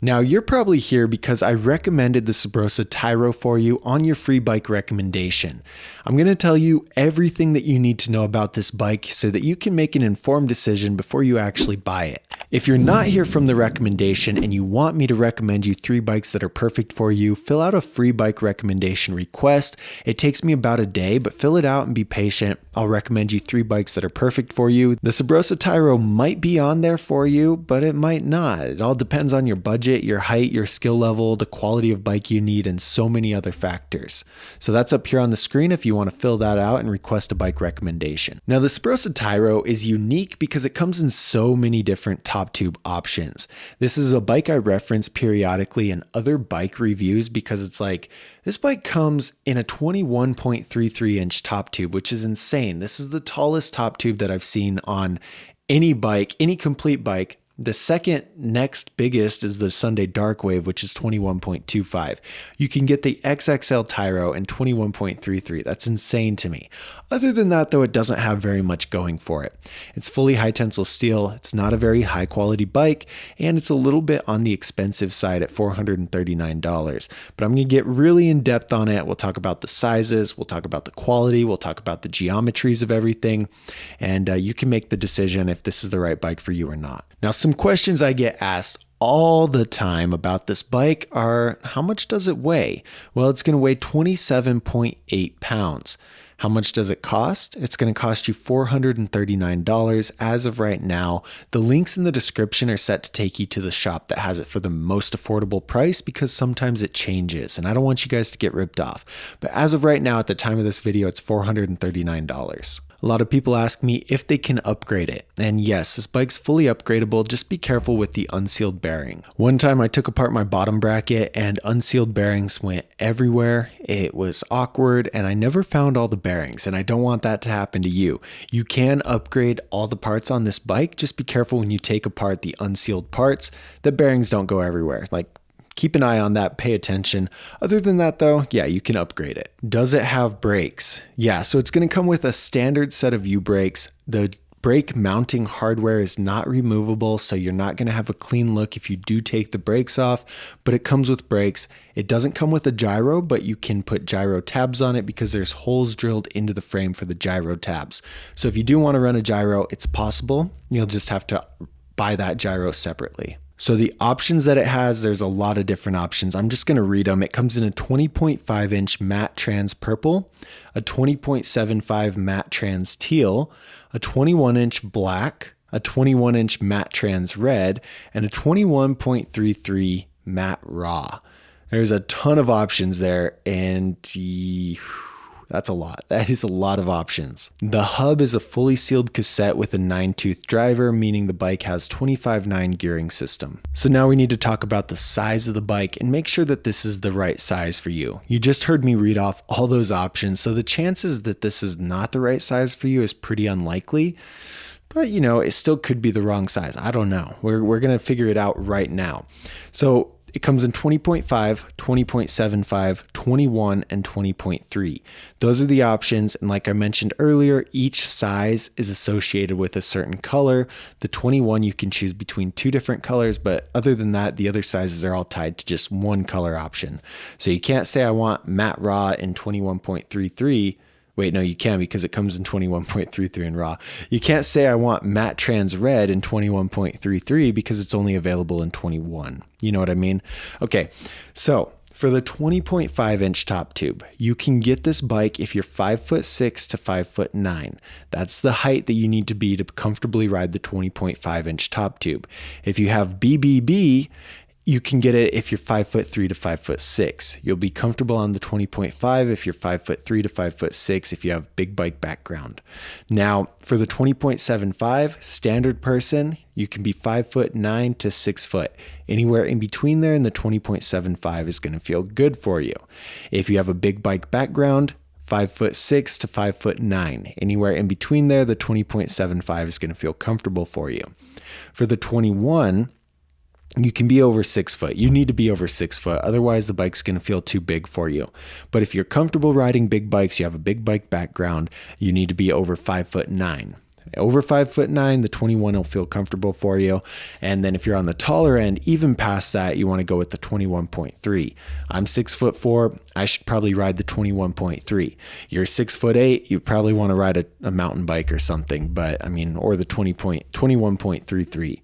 Now you're probably here because I recommended the Subrosa Tiro for you on your free bike recommendation. I'm going to tell you everything that you need to know about this bike so that you can make an informed decision before you actually buy it. If you're not here from the recommendation and you want me to recommend you 3 bikes that are perfect for you, fill out a free bike recommendation request. It takes me about a day, but fill it out and be patient. I'll recommend you 3 bikes that are perfect for you. The Subrosa Tiro might be on there for you, but it might not. It all depends on your budget, your height, your skill level, the quality of bike you need, and so many other factors. So that's up here on the screen if you want to fill that out and request a bike recommendation. Now the Subrosa Tiro is unique because it comes in so many different top tube options. This is a bike I reference periodically in other bike reviews because it's like, this bike comes in a 21.33 inch top tube, which is insane. This is the tallest top tube that I've seen on any bike, any complete bike. The second next biggest is the Sunday Dark Wave, which is 21.25. You can get the XXL Tiro in 21.33. That's insane to me. Other than that, though, it doesn't have very much going for it. It's fully high tensile steel. It's not a very high quality bike, and it's a little bit on the expensive side at $439. But I'm going to get really in depth on it. We'll talk about the sizes. We'll talk about the quality. We'll talk about the geometries of everything. And you can make the decision if this is the right bike for you or not. Now, some questions I get asked all the time about this bike are, how much does it weigh? Well, it's going to weigh 27.8 pounds. How much does it cost? It's going to cost you $439 as of right now. The links in the description are set to take you to the shop that has it for the most affordable price because sometimes it changes and I don't want you guys to get ripped off. But as of right now, at the time of this video, it's $439. A lot of people ask me if they can upgrade it. And yes, this bike's fully upgradable. Just be careful with the unsealed bearing. One time I took apart my bottom bracket and unsealed bearings went everywhere. It was awkward and I never found all the bearings, and I don't want that to happen to you. You can upgrade all the parts on this bike. Just be careful when you take apart the unsealed parts. The bearings don't go everywhere. Keep an eye on that, pay attention. Other than that though, yeah, you can upgrade it. Does it have brakes? Yeah, so it's going to come with a standard set of U-brakes. The brake mounting hardware is not removable, so you're not going to have a clean look if you do take the brakes off, but it comes with brakes. It doesn't come with a gyro, but you can put gyro tabs on it because there's holes drilled into the frame for the gyro tabs. So if you do want to run a gyro, it's possible. You'll just have to buy that gyro separately. So the options that it has, there's a lot of different options. I'm just going to read them. It comes in a 20.5 inch matte trans purple, a 20.75 matte trans teal, a 21 inch black, a 21 inch matte trans red, and a 21.33 matte raw. There's a ton of options there, and that's a lot. That is a lot of options. The hub is a fully sealed cassette with a 9-tooth driver, meaning the bike has 25/9 gearing system. So now we need to talk about the size of the bike and make sure that this is the right size for you. You just heard me read off all those options, so the chances that this is not the right size for you is pretty unlikely. But it still could be the wrong size. I don't know. We're going to figure it out right now. So it comes in 20.5, 20.75, 21, and 20.3. Those are the options. And like I mentioned earlier, each size is associated with a certain color. The 21, you can choose between 2 different colors, but other than that, the other sizes are all tied to just one color option. So you can't say I want matte raw in 21.33. Wait, no, you can because it comes in 21.33 in raw. You can't say I want matte trans red in 21.33 because it's only available in 21. You know what I mean? Okay, so for the 20.5 inch top tube, you can get this bike if you're 5'6" to 5'9". That's the height that you need to be to comfortably ride the 20.5 inch top tube. If you have BBB, you can get it if you're 5'3" to 5'6". You'll be comfortable on the 20.5 if you're 5'3" to 5'6" if you have big bike background. Now, for the 20.75 standard person, you can be 5'9" to 6 foot. Anywhere in between there, and the 20.75 is going to feel good for you. If you have a big bike background, 5'6" to 5'9". Anywhere in between there, the 20.75 is going to feel comfortable for you. For the 21, you can be over 6 foot. You need to be over 6 foot. Otherwise, the bike's going to feel too big for you. But if you're comfortable riding big bikes, you have a big bike background, you need to be over 5'9". Over 5'9", the 21 will feel comfortable for you. And then if you're on the taller end, even past that, you want to go with the 21.3. I'm 6'4". I should probably ride the 21.3. You're 6'8". You probably want to ride a mountain bike or something, but I mean, or the 21.33.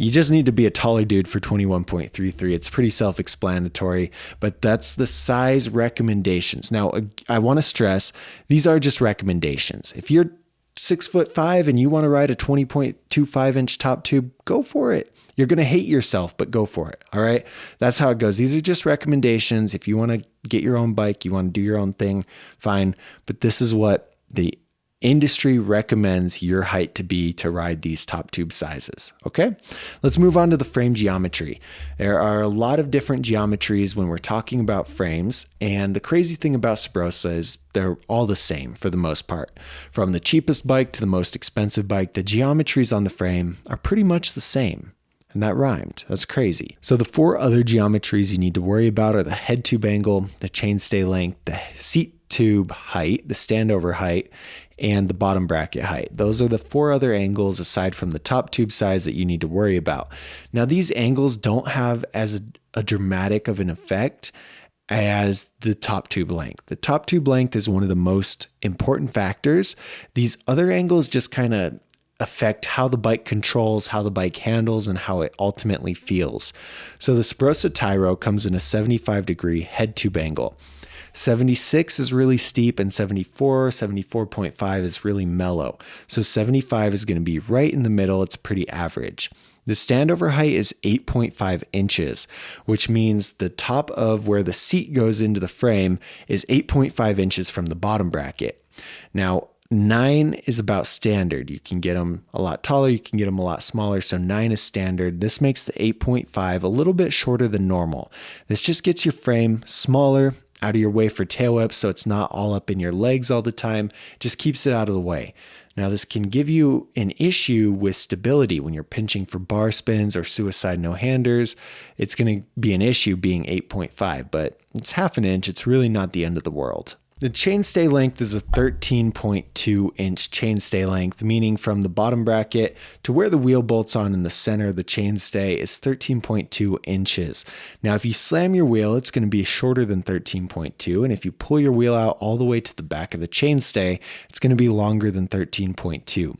You just need to be a taller dude for 21.33. It's pretty self-explanatory, but that's the size recommendations. Now, I want to stress, these are just recommendations. If you're 6'5" and you want to ride a 20.25 inch top tube, go for it. You're going to hate yourself, but go for it. All right. That's how it goes. These are just recommendations. If you want to get your own bike, you want to do your own thing, fine. But this is what the industry recommends your height to be to ride these top tube sizes. Okay, let's move on to the frame geometry. There are a lot of different geometries when we're talking about frames, and the crazy thing about Subrosa is they're all the same for the most part. From the cheapest bike to the most expensive bike, the geometries on the frame are pretty much the same. And that rhymed. That's crazy. So the 4 other geometries you need to worry about are the head tube angle, the chainstay length, the seat tube height, the standover height, and the bottom bracket height. Those are the 4 other angles aside from the top tube size that you need to worry about. Now, these angles don't have as a dramatic of an effect as the top tube length. The top tube length is one of the most important factors. These other angles just kind of affect how the bike controls, how the bike handles, and how it ultimately feels. So the Subrosa Tiro comes in a 75-degree head tube angle. 76 is really steep, and 74.5 is really mellow. So 75 is going to be right in the middle. It's pretty average. The standover height is 8.5 inches, which means the top of where the seat goes into the frame is 8.5 inches from the bottom bracket. Now, 9 is about standard. You can get them a lot taller, you can get them a lot smaller. So 9 is standard. This makes the 8.5 a little bit shorter than normal. This just gets your frame smaller, out of your way for tail whips, so it's not all up in your legs all the time. Just keeps it out of the way. Now, this can give you an issue with stability when you're pinching for bar spins or suicide no-handers. It's going to be an issue being 8.5, but it's half an inch. It's really not the end of the world. The chainstay length is a 13.2 inch chainstay length, meaning from the bottom bracket to where the wheel bolts on in the center of the chainstay is 13.2 inches. Now, if you slam your wheel, it's going to be shorter than 13.2, and if you pull your wheel out all the way to the back of the chainstay, it's going to be longer than 13.2.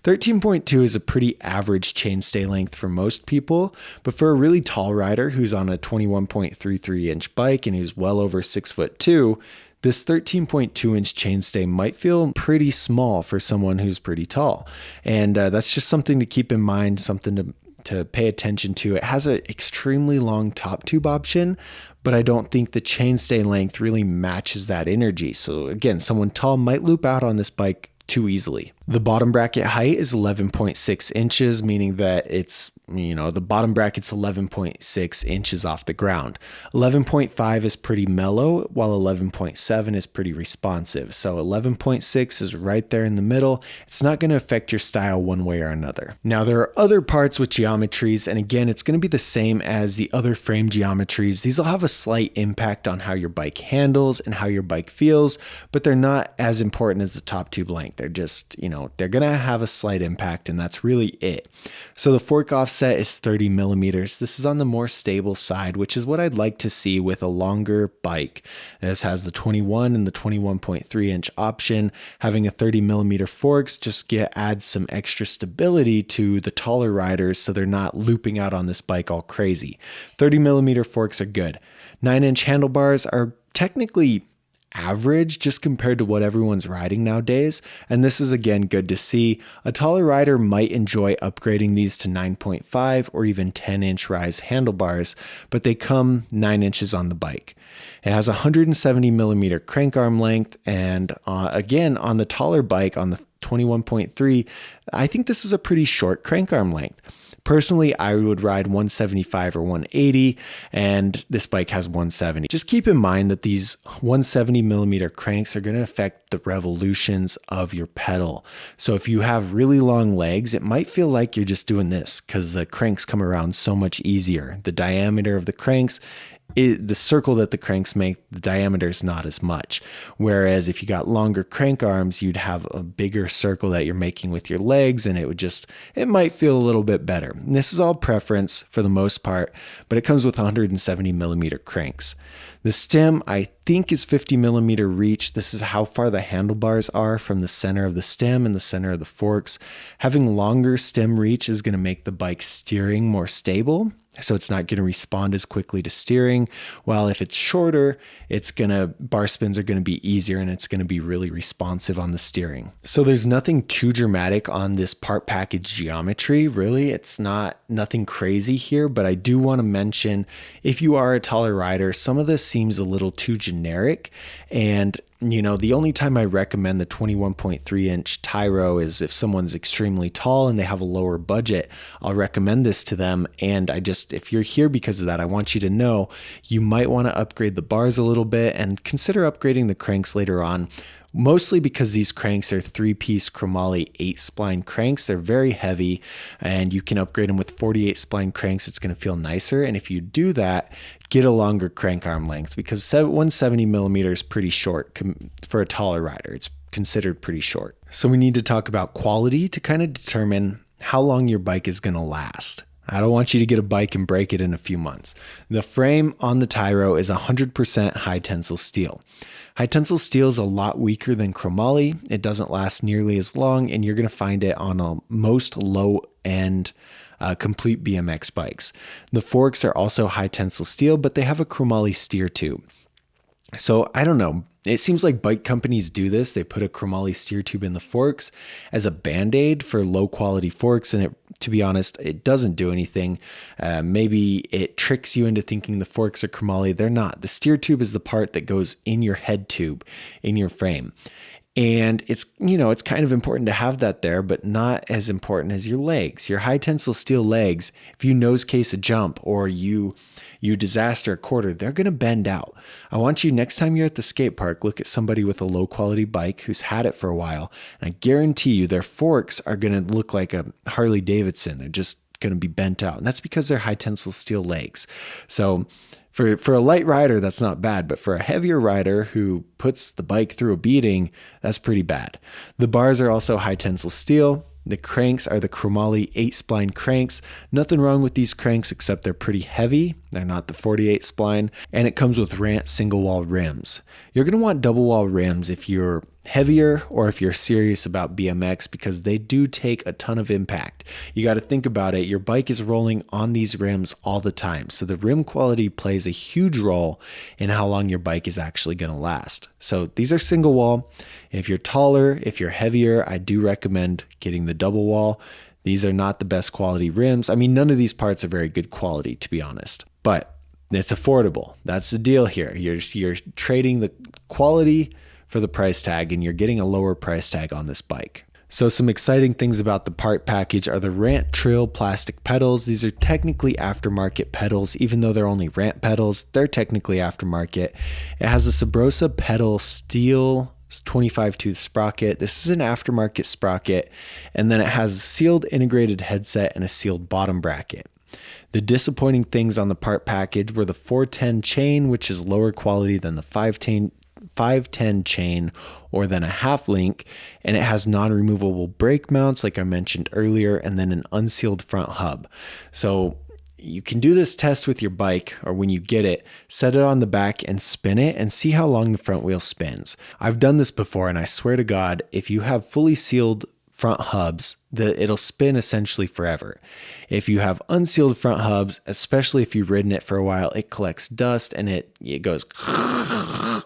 13.2 is a pretty average chainstay length for most people, but for a really tall rider who's on a 21.33 inch bike and who's well over 6'2", this 13.2 inch chainstay might feel pretty small for someone who's pretty tall. And that's just something to keep in mind, something to pay attention to. It has an extremely long top tube option, but I don't think the chainstay length really matches that energy. So again, someone tall might loop out on this bike too easily. The bottom bracket height is 11.6 inches, meaning that it's, the bottom bracket's 11.6 inches off the ground. 11.5 is pretty mellow, while 11.7 is pretty responsive. So 11.6 is right there in the middle. It's not going to affect your style one way or another. Now, there are other parts with geometries, and again, it's going to be the same as the other frame geometries. These will have a slight impact on how your bike handles and how your bike feels, but they're not as important as the top tube length. They're just, they're going to have a slight impact, and that's really it. So the fork offset is 30 millimeters. This is on the more stable side, which is what I'd like to see with a longer bike. This has the 21 and the 21.3 inch option. Having a 30 millimeter forks just adds some extra stability to the taller riders so they're not looping out on this bike all crazy. 30 millimeter forks are good. 9-inch handlebars are technically average just compared to what everyone's riding nowadays. And this is again good to see. A taller rider might enjoy upgrading these to 9.5 or even 10-inch rise handlebars, but they come 9 inches on the bike. It has a 170 millimeter crank arm length, and again, on the taller bike, on the 21.3, I think this is a pretty short crank arm length. Personally, I would ride 175 or 180, and this bike has 170. Just keep in mind that these 170 millimeter cranks are going to affect the revolutions of your pedal. So if you have really long legs, it might feel like you're just doing this because the cranks come around so much easier. The diameter of the cranks the circle that the cranks make, the diameter is not as much. Whereas if you got longer crank arms, you'd have a bigger circle that you're making with your legs, and it might feel a little bit better. And this is all preference for the most part, but it comes with 170 millimeter cranks. The stem, I think, is 50 millimeter reach. This is how far the handlebars are from the center of the stem and the center of the forks. Having longer stem reach is going to make the bike steering more stable, so it's not going to respond as quickly to steering. While if it's shorter, bar spins are going to be easier, and it's going to be really responsive on the steering. So there's nothing too dramatic on this part package geometry. Really, it's nothing crazy here, but I do want to mention, if you are a taller rider, some of this seems a little too generic. And the only time I recommend the 21.3 inch Tiro is if someone's extremely tall and they have a lower budget. I'll recommend this to them. And if you're here because of that, I want you to know you might want to upgrade the bars a little bit and consider upgrading the cranks later on. Mostly because these cranks are 3-piece chromoly 8-spline cranks. They're very heavy, and you can upgrade them with 48 spline cranks. It's going to feel nicer. And if you do that, get a longer crank arm length, because 170 millimeter is pretty short for a taller rider. It's considered pretty short. So we need to talk about quality to kind of determine how long your bike is going to last. I don't want you to get a bike and break it in a few months. The frame on the Tiro is 100% high tensile steel. High tensile steel is a lot weaker than chromoly. It doesn't last nearly as long, and you're going to find it on most low-end complete BMX bikes. The forks are also high tensile steel, but they have a chromoly steer tube. So I don't know. It seems like bike companies do this. They put a chromoly steer tube in the forks as a band-aid for low quality forks. And to be honest, it doesn't do anything. Maybe it tricks you into thinking the forks are chromoly. They're not. The steer tube is the part that goes in your head tube, in your frame. And it's kind of important to have that there, but not as important as your legs. Your high tensile steel legs, if you nose case a jump or you disaster a quarter, they're going to bend out. I want you, next time you're at the skate park, look at somebody with a low quality bike who's had it for a while, and I guarantee you their forks are going to look like a Harley Davidson. They're just going to be bent out, and that's because they're high tensile steel legs. So for a light rider, that's not bad, but for a heavier rider who puts the bike through a beating, that's pretty bad. The bars are also high tensile steel. The cranks are the chromoly 8-spline cranks. Nothing wrong with these cranks except they're pretty heavy. They're not the 48 spline, and it comes with Rant single wall rims. You're going to want double wall rims if you're heavier or if you're serious about BMX, because they do take a ton of impact. You got to think about it. Your bike is rolling on these rims all the time. So the rim quality plays a huge role in how long your bike is actually going to last. So these are single wall. If you're taller, if you're heavier, I do recommend getting the double wall. These are not the best quality rims. I mean, none of these parts are very good quality, to be honest, but it's affordable. That's the deal here. You're trading the quality for the price tag, and you're getting a lower price tag on this bike. So some exciting things about the part package are the Rant Trill plastic pedals. These are technically aftermarket pedals. Even though they're only Rant pedals, they're technically aftermarket. It has a Subrosa pedal steel 25 tooth sprocket. This is an aftermarket sprocket, and then it has a sealed integrated headset and a sealed bottom bracket. The disappointing things on the part package were the 410 chain, which is lower quality than the 510 chain or than a half link, and it has non-removable brake mounts like I mentioned earlier, and then an unsealed front hub. So you can do this test with your bike, or when you get it, set it on the back and spin it and see how long the front wheel spins. I've done this before, and I swear to God, if you have fully sealed front hubs, it'll spin essentially forever. If you have unsealed front hubs, especially if you've ridden it for a while, it collects dust and it goes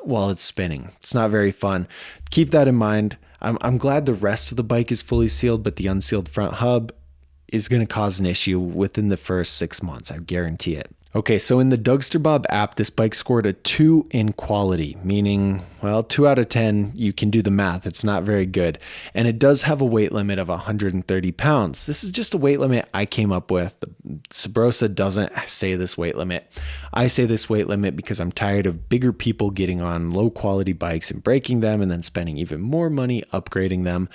while it's spinning. It's not very fun. Keep that in mind. I'm glad the rest of the bike is fully sealed, but the unsealed front hub is going to cause an issue within the first 6 months. I guarantee it. Okay, so in the Dougsterbob app, this bike scored a 2 in quality, meaning, well, 2 out of 10, you can do the math. It's not very good. And it does have a weight limit of 130 pounds. This is just a weight limit I came up with. The Subrosa doesn't say this weight limit. I say this weight limit because I'm tired of bigger people getting on low quality bikes and breaking them and then spending even more money upgrading them.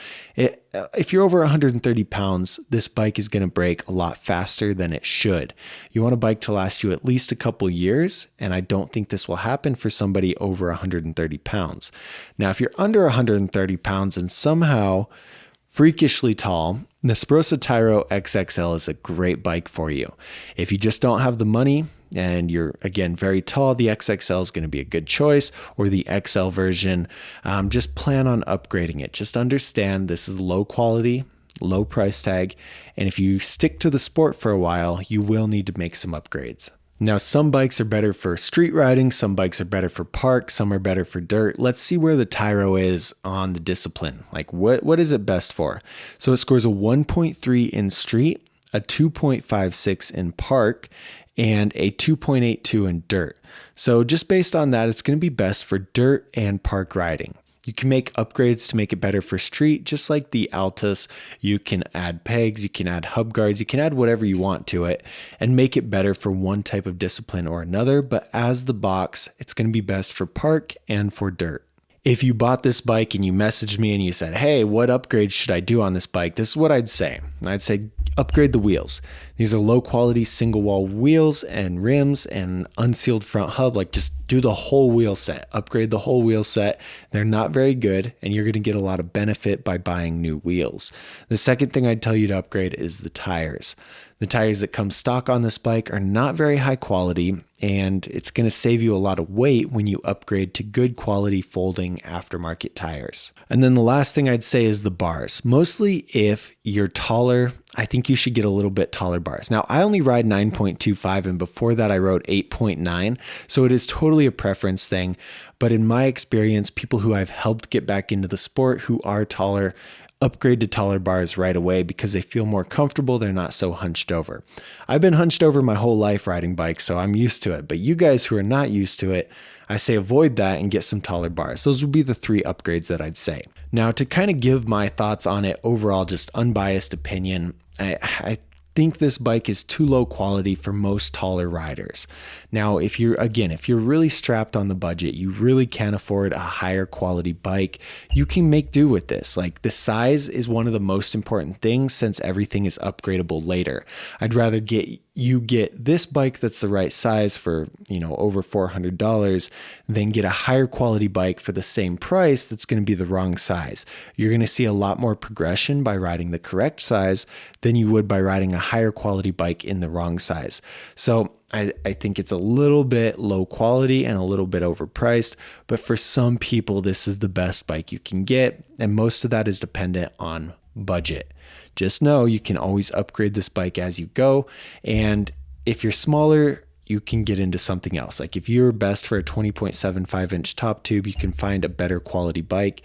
if you're over 130 pounds, this bike is going to break a lot faster than it should. You want a bike to last you at least a couple years, and I don't think this will happen for somebody over 130 pounds. Now, if you're under 130 pounds and somehow freakishly tall, the Subrosa Tiro XXL is a great bike for you. If you just don't have the money and you're, again, very tall, the XXL is going to be a good choice, or the XL version. Just plan on upgrading it. Just understand this is low quality, low price tag, and if you stick to the sport for a while, you will need to make some upgrades. Now, some bikes are better for street riding, some bikes are better for park, some are better for dirt. Let's see where the Tiro is on the discipline. Like what is it best for? So it scores a 1.3 in street, a 2.56 in park, and a 2.82 in dirt. So just based on that, it's going to be best for dirt and park riding. You can make upgrades to make it better for street, just like the Altus. You can add pegs, you can add hub guards, you can add whatever you want to it and make it better for one type of discipline or another. But as the box, it's going to be best for park and for dirt. If you bought this bike and you messaged me and you said, hey, what upgrades should I do on this bike? This is what I'd say. I'd say upgrade the wheels. These are low quality single wall wheels and rims and unsealed front hub. Like just do the whole wheel set, upgrade the whole wheel set. They're not very good and you're going to get a lot of benefit by buying new wheels. The second thing I'd tell you to upgrade is the tires. The tires that come stock on this bike are not very high quality, and it's going to save you a lot of weight when you upgrade to good quality folding aftermarket tires. And then the last thing I'd say is the bars. Mostly if you're taller, I think you should get a little bit taller bars. Now, I only ride 9.25, and before that I rode 8.9, so it is totally a preference thing. But in my experience, people who I've helped get back into the sport who are taller upgrade to taller bars right away because they feel more comfortable. They're not so hunched over. I've been hunched over my whole life riding bikes, so I'm used to it. But you guys who are not used to it, I say avoid that and get some taller bars. Those would be the 3 upgrades that I'd say. Now, to kind of give my thoughts on it overall, just unbiased opinion, I think this bike is too low quality for most taller riders. Now, if you're really strapped on the budget, you really can't afford a higher quality bike, you can make do with this. Like the size is one of the most important things since everything is upgradable later. I'd rather you get this bike that's the right size for, over $400 than get a higher quality bike for the same price that's going to be the wrong size. You're going to see a lot more progression by riding the correct size than you would by riding a higher quality bike in the wrong size. So I think it's a little bit low quality and a little bit overpriced, but for some people, this is the best bike you can get. And most of that is dependent on budget. Just know you can always upgrade this bike as you go. And if you're smaller, you can get into something else. Like if you're best for a 20.75 inch top tube, you can find a better quality bike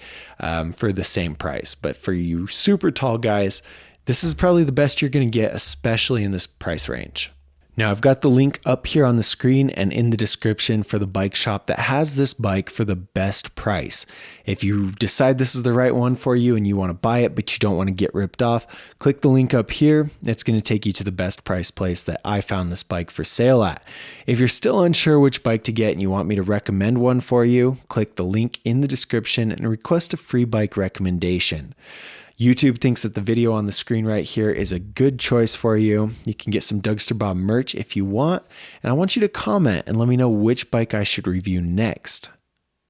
for the same price. But for you super tall guys, this is probably the best you're going to get, especially in this price range. Now, I've got the link up here on the screen and in the description for the bike shop that has this bike for the best price. If you decide this is the right one for you and you want to buy it, but you don't want to get ripped off, click the link up here. It's going to take you to the best price place that I found this bike for sale at. If you're still unsure which bike to get and you want me to recommend one for you, click the link in the description and request a free bike recommendation. YouTube thinks that the video on the screen right here is a good choice for you. You can get some Dougsterbob merch if you want, and I want you to comment and let me know which bike I should review next.